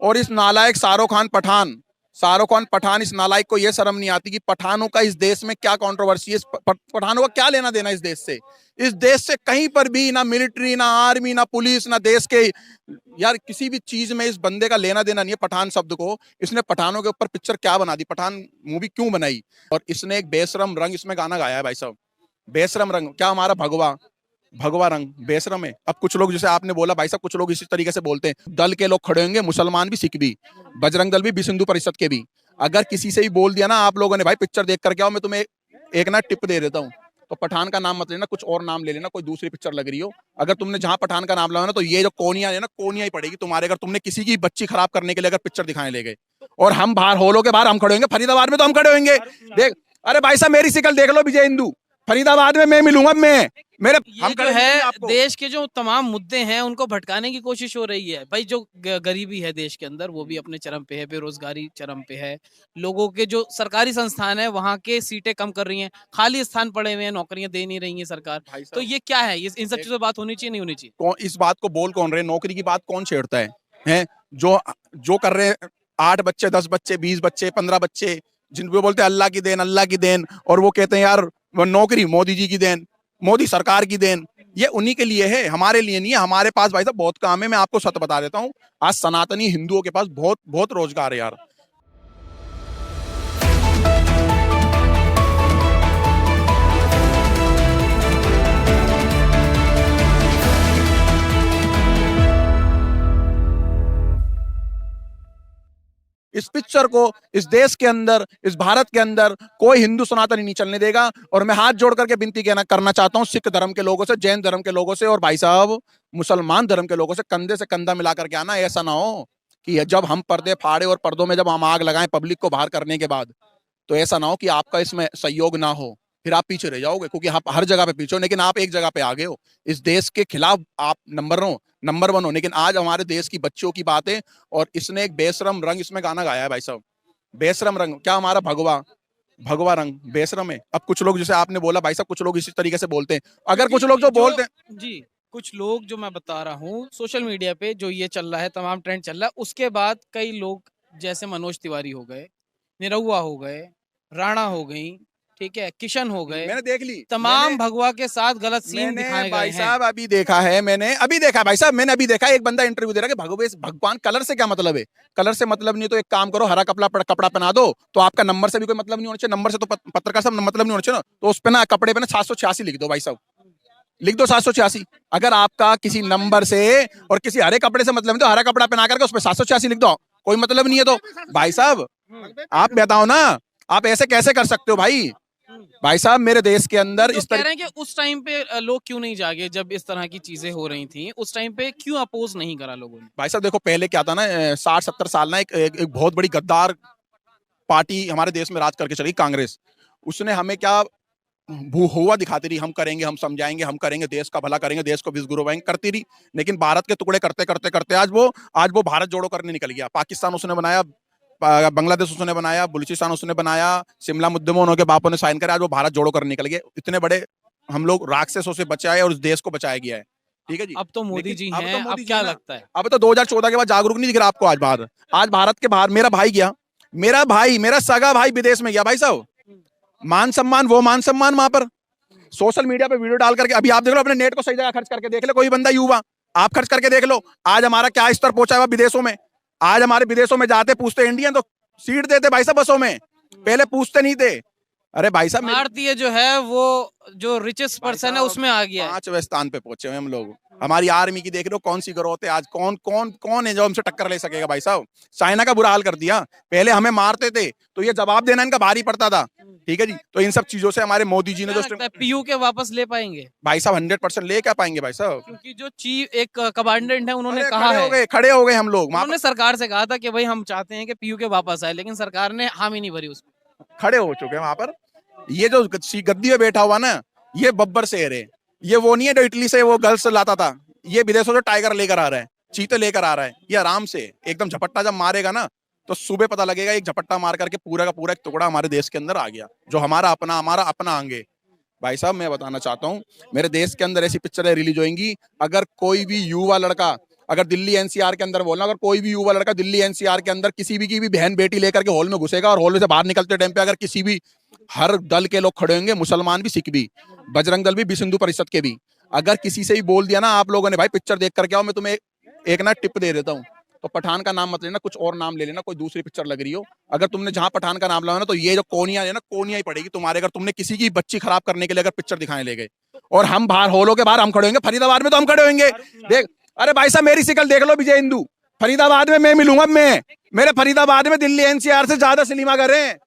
और इस नालायक शाहरुख खान पठान इस नालायक को यह शर्म नहीं आती कि पठानों का इस देश में क्या कंट्रोवर्सी है, पठानों का क्या लेना देना इस देश से। इस देश से कहीं पर भी ना मिलिट्री, ना आर्मी, ना पुलिस, ना देश के यार किसी भी चीज में इस बंदे का लेना देना नहीं है पठान शब्द को। इसने पठानों के ऊपर पिक्चर क्या बना दी, पठान मूवी क्यों बनाई। और इसने एक बेशरम रंग इसमें गाना गाया है भाई साहब, बेशरम रंग। क्या हमारा भगवा भगवा रंग बेशरम है। अब कुछ लोग, जैसे आपने बोला भाई साहब, कुछ लोग इसी तरीके से बोलते हैं, दल के लोग खड़े होंगे, मुसलमान भी, सिख भी, बजरंग दल भी, विश्व हिंदू परिषद के भी। अगर किसी से ही बोल दिया ना आप लोगों ने भाई पिक्चर देख करके आओ, मैं तुम्हें एक ना टिप दे देता हूँ, तो पठान का नाम मत लेना, कुछ और नाम ले लेना, कोई दूसरी पिक्चर लग रही हो। अगर तुमने जहां पठान का नाम लाया ना, तो ये जो कोनिया है ना, कोनिया ही पड़ेगी तुम्हारे, अगर तुमने किसी की बच्ची खराब करने के लिए अगर पिक्चर दिखाने ले गए। और हम बाहर होलों के बाहर हम खड़े होंगे, फरीदाबाद में तो हम खड़े होंगे। देख, अरे भाई साहब मेरी शिकल देख लो, विजय हिंदू, फरीदाबाद में मैं मिलूंगा, मैं मेरे ये हम जो खड़े है आपको। देश के जो तमाम मुद्दे हैं उनको भटकाने की कोशिश हो रही है भाई। जो गरीबी है देश के अंदर वो भी अपने चरम पे है, बेरोजगारी चरम पे है, लोगों के जो सरकारी संस्थान है वहाँ के सीटें कम कर रही हैं, खाली स्थान पड़े हुए हैं, नौकरियां दे नहीं रही है सरकार। भाई तो साहब ये क्या है, ये इन सब चीजों पर बात होनी चाहिए नहीं होनी चाहिए? कौन इस बात को बोल कौन रहे, नौकरी की बात कौन छेड़ता है? हैं जो जो कर रहे हैं, 8 बच्चे, 10 बच्चे, 20 बच्चे, 15 बच्चे, जिनको बोलते हैं अल्लाह की देन, अल्लाह की देन, और वो कहते हैं यार वो नौकरी मोदी जी की देन, मोदी सरकार की देन। ये उन्हीं के लिए है, हमारे लिए नहीं है। हमारे पास भाई साहब बहुत काम है, मैं आपको सच बता देता हूँ। आज सनातनी हिंदुओं के पास बहुत बहुत रोजगार है यार। इस पिक्चर को इस देश के अंदर, इस भारत के अंदर कोई हिंदू सनातनी नहीं चलने देगा। और मैं हाथ जोड़ करके विनती करना चाहता हूं सिख धर्म के लोगों से, जैन धर्म के लोगों से, और भाई साहब मुसलमान धर्म के लोगों से, कंधे से कंधा मिला करके आना। ऐसा ना हो कि जब हम पर्दे फाड़े और पर्दों में जब हम आग लगाएं पब्लिक को बाहर करने के बाद, तो ऐसा ना हो कि आपका इसमें सहयोग ना हो, फिर आप पीछे रह जाओगे। क्योंकि आप हर जगह पे पीछे हो, लेकिन आप एक जगह पे आगे हो, इस देश के खिलाफ आप नंबर 1 हो। लेकिन आज हमारे देश की बच्चियों की बात है, और इसने एक बेशरम रंग इसमें गाना गाया है भाई साहब, बेशरम रंग। क्या हमारा भगवा भगवा रंग बेशरम है। अब कुछ लोग, जैसे आपने बोला भाई साहब, कुछ लोग इसी तरीके से बोलते हैं, अगर कुछ लोग जो बोलते हैं। जी, कुछ लोग जो मैं बता रहा हूँ सोशल मीडिया पे जो ये चल रहा है, तमाम ट्रेंड चल रहा है, उसके बाद कई लोग जैसे मनोज तिवारी हो गए, निरहुआ हो गए, राणा हो गई, ठीक है, किशन हो गए, मैंने देख ली, तमाम भगवा के साथ गलत सीन मैंने दिखाए गए भाई हैं। साहब अभी देखा है, मैंने अभी देखा भाई साहब, मैंने अभी देखा एक बंदा इंटरव्यू दे रहा है कि भगवान कलर से क्या मतलब है। कलर से मतलब नहीं तो एक काम करो, हरा कपड़ा पहना दो, तो आपका नंबर से भी कोई मतलब नहीं होना चाहिए। नंबर से तो पत्रकार सब मतलब नहीं होना चाहिए ना, तो उस पे ना कपड़े पे ना 786 लिख दो भाई साहब, लिख दो 786। अगर आपका किसी नंबर से और किसी हरे कपड़े से मतलब नहीं, तो हरा कपड़ा पहना करके उस पर 786 लिख दो, कोई मतलब नहीं है। तो भाई साहब आप बताओ ना, आप ऐसे कैसे कर सकते हो भाई? भाई साहब मेरे देश के अंदर तो इस कह रहे हैं कि उस टाइम पे लोग क्यों नहीं जागे, जब इस तरह की चीजें हो रही थी उस टाइम पे क्यों अपोज नहीं करा लोगों ने? भाई साहब देखो पहले क्या था ना, 60-70 साल ना एक बहुत बड़ी गद्दार पार्टी हमारे देश में राज करके चली, कांग्रेस। उसने हमें क्या हुआ दिखाती रही, हम करेंगे, हम समझाएंगे, हम करेंगे, देश का भला करेंगे, देश को विश्व गुरु बनाएंगे, करती रही। लेकिन भारत के टुकड़े करते करते करते आज वो भारत जोड़ो करने निकल गया। पाकिस्तान उसने बनाया, बांग्लादेश उसने बनाया, बलूचिस्तान उसने बनाया, शिमला मुद्दे में उनके बापों ने साइन करा, आज वो भारत जोड़ो करने निकल गए। इतने बड़े हम लोग राक्षसों से बचाए और उस देश को बचाया गया है। ठीक है जी। अब तो मोदी लेकिन जी अब तो हैं, अब मोदी जी क्या है ना, लगता है? अब तो 2014 के बाद जागरूक नहीं दिख रहा आपको। आज भारत के बाहर मेरा भाई गया, मेरा सगा भाई विदेश में गया भाई साहब, मान सम्मान वहां पर सोशल मीडिया पे वीडियो डाल करके। अभी आप देख लो, अपने नेट को सही जगह खर्च करके देख लो, कोई बंदा युवा, आप खर्च करके देख लो आज हमारा क्या स्तर पहुंचा हुआ विदेशों में। आज हमारे विदेशों में जाते पूछते इंडियन, तो सीट देते भाई साहब बसों में, पहले पूछते नहीं थे। अरे भाई साहब भारतीय जो है वो जो रिचेस्ट पर्सन है उसमें आ गया है। 5वें स्थान पे पहुंचे हुए हम लोग। हमारी आर्मी की देख लो कौन सी ग्रोथ है आज, कौन कौन कौन है जो हमसे टक्कर ले सकेगा भाई साहब। चाइना का बुरा हाल कर दिया, पहले हमें मारते थे तो ये जवाब देना इनका भारी पड़ता था। ठीक है जी। तो इन सब चीजों से हमारे मोदी जी ने क्या जो लगता है पीयू के वापस ले पाएंगे? भाई साहब 100% ले क्या पाएंगे भाई साहब। क्योंकि जो चीफ एक कमांडेंट है उन्होंने अरे कहा है, खड़े हो गए हम लोग वहां उन्होंने सरकार से कहा था कि भाई हम चाहते हैं कि पीयू के वापस आए, लेकिन सरकार ने हामी नहीं भरी उसमें। खड़े हो चुके हैं वहां पर। ये जो गद्दी में बैठा हुआ ना, ये बब्बर शेर है। ये वो नहीं है जो इटली से वो गर्ल्स लाता था, ये विदेशों से टाइगर लेकर आ रहा है, चीते लेकर आ रहा है। ये आराम से एकदम झपट्टा जब मारेगा ना, तो सुबह पता लगेगा एक झपट्टा मार करके पूरा का पूरा एक टुकड़ा हमारे देश के अंदर आ गया, जो हमारा अपना अंग है। भाई साहब मैं बताना चाहता हूँ, मेरे देश के अंदर ऐसी पिक्चरें रिलीज होंगी, अगर कोई भी युवा लड़का अगर दिल्ली एनसीआर के अंदर बोलना, अगर कोई भी युवा लड़का दिल्ली एनसीआर के अंदर किसी भी की भी बहन बेटी लेकर के हॉल में घुसेगा और हॉल से बाहर निकलते टाइम पे अगर किसी भी, हर दल के लोग खड़े होंगे, मुसलमान भी, सिख भी, बजरंग दल भी, विश्व हिंदू परिषद के भी, अगर किसी से भी बोल दिया ना आप लोगों ने भाई पिक्चर देख करके आओ, मैं तुम्हें एक ना टिप दे देता हूँ, तो पठान का नाम मत लेना, कुछ और नाम ले लेना, कोई दूसरी पिक्चर लग रही हो। अगर तुमने जहां पठान का नाम लाया ना, तो ये जो कोनिया है ना, कोनिया ही पड़ेगी तुम्हारे, अगर तुमने किसी की बच्ची खराब करने के लिए अगर पिक्चर दिखाने ले गए। और हम बाहर हॉलों के बाहर हम खड़े होंगे, फरीदाबाद में तो हम खड़े होंगे, देख, अरे भाई साहब मेरी शिकल देख लो, विजय हिंदू, फरीदाबाद में मैं मिलूंगा, मैं, मेरे फरीदाबाद में दिल्ली एनसीआर से ज्यादा सिनेमा घर हैं,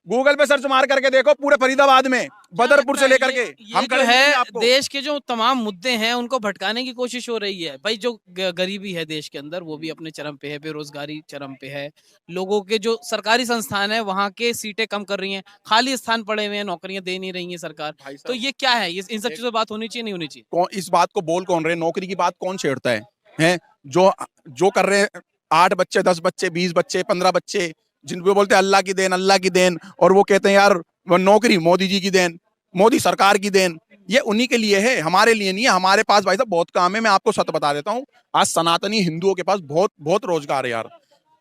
गूगल पे सर्च मार करके देखो, पूरे फरीदाबाद में, बदरपुर से लेकर के हम जो है देश के जो तमाम मुद्दे हैं उनको भटकाने की कोशिश हो रही है। भाई जो गरीबी है देश के अंदर वो भी अपने चरम पे है, बेरोजगारी चरम पे है, लोगों के जो सरकारी संस्थान है वहाँ के सीटें कम कर रही हैं, खाली स्थान पड़े हुए हैं, नौकरियां दे नहीं रही है सरकार। तो ये क्या है, इन सब चीजों पर बात होनी चाहिए, नहीं होनी चाहिए? इस बात को बोल कौन रहे, नौकरी की बात कौन छेड़ता है? जो जो कर रहे हैं 8 बच्चे, 10 बच्चे, 20 बच्चे, 15 बच्चे, जिनको बोलते हैं अल्लाह की देन, अल्लाह की देन, और वो कहते हैं यार वो नौकरी मोदी जी की देन, मोदी सरकार की देन, ये उन्हीं के लिए है, हमारे लिए नहीं है। हमारे पास भाई साहब बहुत काम है, मैं आपको सच बता देता हूँ, आज सनातनी हिंदुओं के पास बहुत बहुत रोजगार है यार।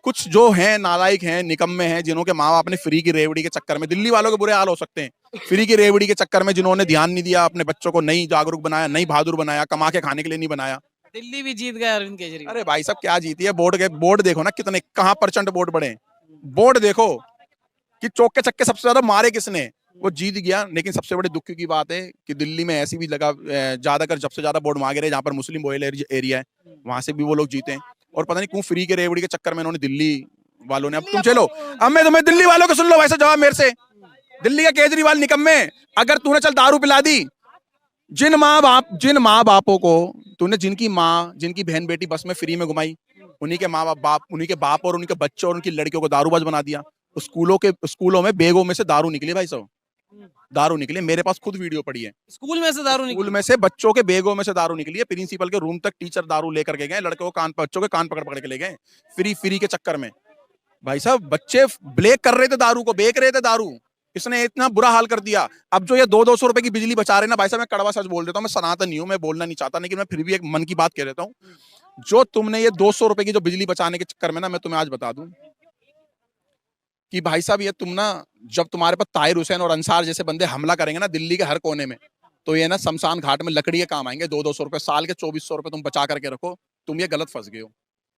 कुछ जो हैं नालायक हैं, निकम्मे हैं, जिन्हों के माँ बाप ने फ्री की रेवड़ी के चक्कर में, दिल्ली वालों के बुरे हाल हो सकते हैं, फ्री की रेवड़ी के चक्कर में जिन्होंने ध्यान नहीं दिया, अपने बच्चों को नहीं जागरूक बनाया, नहीं बहादुर बनाया, कमा के खाने के लिए नहीं बनाया। दिल्ली भी जीत गया अरविंद केजरीवाल। अरे भाई साहब क्या जीती है, बोर्ड देखो ना कितने, कहाँ % बोर्ड बढ़े, बोर्ड देखो कि चौके छक्के सबसे ज्यादा मारे किसने, वो जीत गया। लेकिन सबसे बड़े दुख की बात है कि दिल्ली में ऐसी भी जगह ज्यादातर सबसे ज्यादा बोर्ड मांगे रहे जहाँ पर मुस्लिम बोयल एरिया है, वहां से भी वो लोग जीते हैं। और पता नहीं क्यों फ्री के रेवड़ी के चक्कर में इन्होंने दिल्ली वालों ने, अब तुम चलो, अब मैं तुम्हें दिल्ली वालों को सुन लो वैसे जवाब मेरे से, दिल्ली का केजरीवाल निकम्मे, अगर तूने चल दारू पिला दी, जिन माँ बापों को तूने, जिनकी माँ जिनकी बहन बेटी बस में फ्री में घुमाई, उन्हीं के माँ बाप उन्हीं के बाप और उनके बच्चों और उनकी लड़कियों को दारूबाज बना दिया। स्कूलों में बेगों में से दारू निकली भाई साहब, दारू निकली, मेरे पास खुद वीडियो पड़ी है। स्कूल में से दारू निकली? स्कूल में से बच्चों के बेगों में से दारू निकली है, प्रिंसिपल के रूम तक टीचर दारू लेकर के गए, लड़कों को बच्चों के कान पकड़ पकड़ के ले गए, फ्री के चक्कर में। भाई साहब बच्चे ब्लैक कर रहे थे दारू को, बेच रहे थे दारू, इसने इतना बुरा हाल कर दिया। अब जो ये 200-200 रुपए की बिजली बचा रहे ना भाई साहब, मैं कड़वा सच बोल देता हूँ, मैं सनातनी हूँ, मैं बोलना नहीं चाहता, लेकिन मैं फिर भी एक मन की बात कह देता हूँ, जो तुमने ये 200 रुपए की जो बिजली बचाने के चक्कर में ना, मैं तुम्हें आज बता दूं कि भाई साहब ये तुम ना, जब तुम्हारे पर ताहिर हुसैन और अंसार जैसे बंदे हमला करेंगे ना दिल्ली के हर कोने में, तो ये ना शमशान घाट में लकड़ी के काम आएंगे। 200-200 रुपए साल के 2400 रुपए तुम बचा करके रखो, तुम ये गलत फंस गए हो।